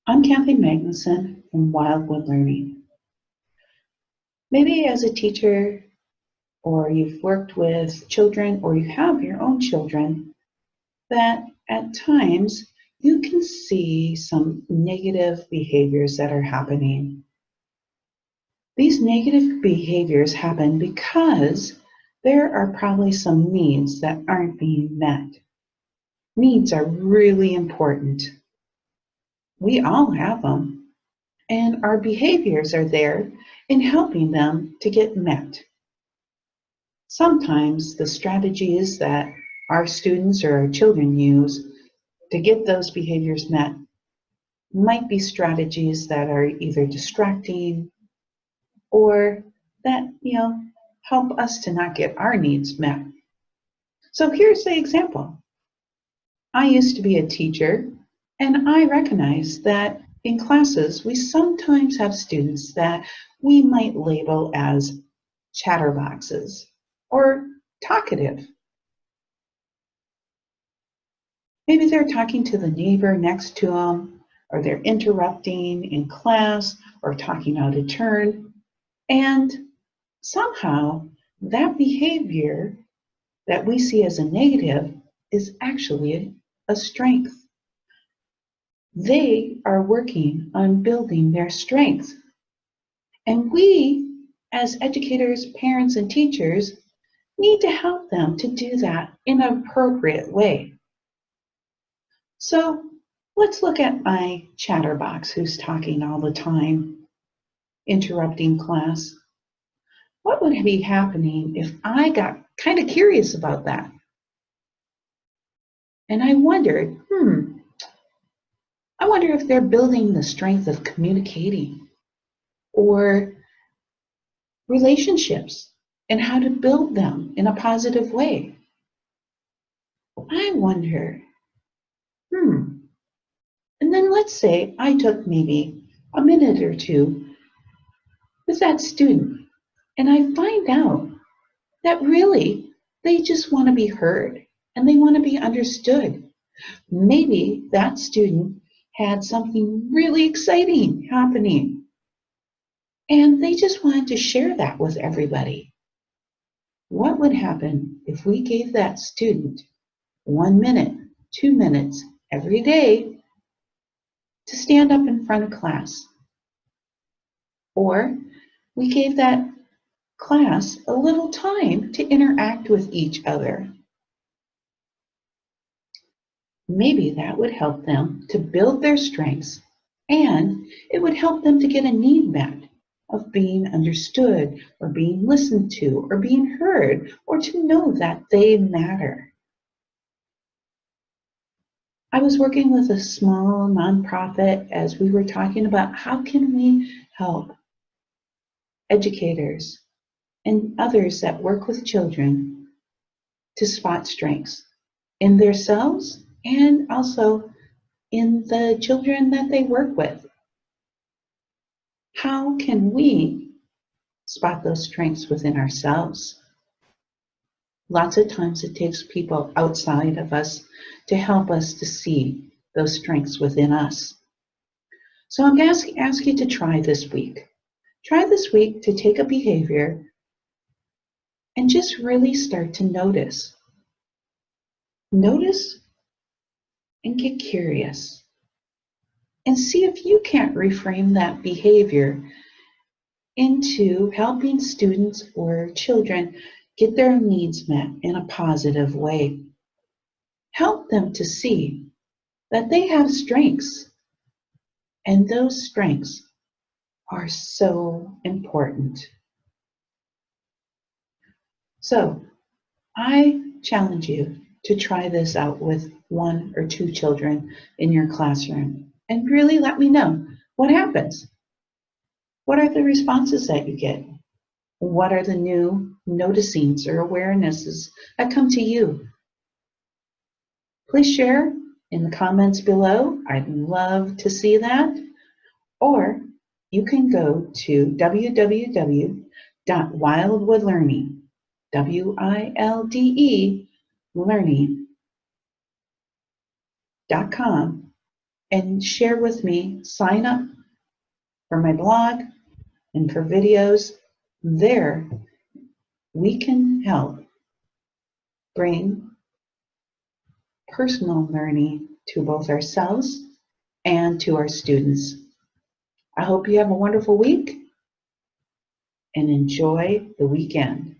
I'm Kathy Magnuson from Wildwood Learning. Maybe as a teacher, or you've worked with children, or you have your own children, that at times you can see some negative behaviors that are happening. These negative behaviors happen because there are probably some needs that aren't being met. Needs are really important. We all have them. And our behaviors are there in helping them to get met. Sometimes the strategies that our students or our children use to get those behaviors met might be strategies that are either distracting or that, help us to not get our needs met. So here's the example. I used to be a teacher, and I recognize that in classes, we sometimes have students that we might label as chatterboxes or talkative. Maybe they're talking to the neighbor next to them, or they're interrupting in class or talking out of turn. And somehow that behavior that we see as a negative is actually a strength. They are working on building their strengths. And we, as educators, parents, and teachers, need to help them to do that in an appropriate way. So let's look at my chatterbox who's talking all the time, interrupting class. What would be happening if I got kind of curious about that? And I wondered, I wonder if they're building the strength of communicating or relationships and how to build them in a positive way. I wonder, and then let's say I took maybe a minute or two with that student and I find out that really they just want to be heard and they want to be understood. Maybe that student had something really exciting happening and they just wanted to share that with everybody. What would happen if we gave that student 1 minute, 2 minutes every day to stand up in front of class? Or we gave that class a little time to interact with each other. Maybe that would help them to build their strengths, and it would help them to get a need met of being understood or being listened to or being heard or to know that they matter. I was working with a small nonprofit as we were talking about how can we help educators and others that work with children to spot strengths in themselves and also in the children that they work with. How can we spot those strengths within ourselves? Lots of times it takes people outside of us to help us to see those strengths within us. So I'm going to ask you to try this week. Try this week to take a behavior and just really start to notice. Notice and get curious. And see if you can't reframe that behavior into helping students or children get their needs met in a positive way. Help them to see that they have strengths, and those strengths are so important. So I challenge you to try this out with 1 or 2 children in your classroom and really let me know what happens. What are the responses that you get? What are the new noticings or awarenesses that come to you? Please share in the comments below. I'd love to see that. Or you can go to www.wildwoodlearning, WILDE learning.com, and share with me. Sign up for my blog and for videos. There, we can help bring personal learning to both ourselves and to our students. I hope you have a wonderful week and enjoy the weekend.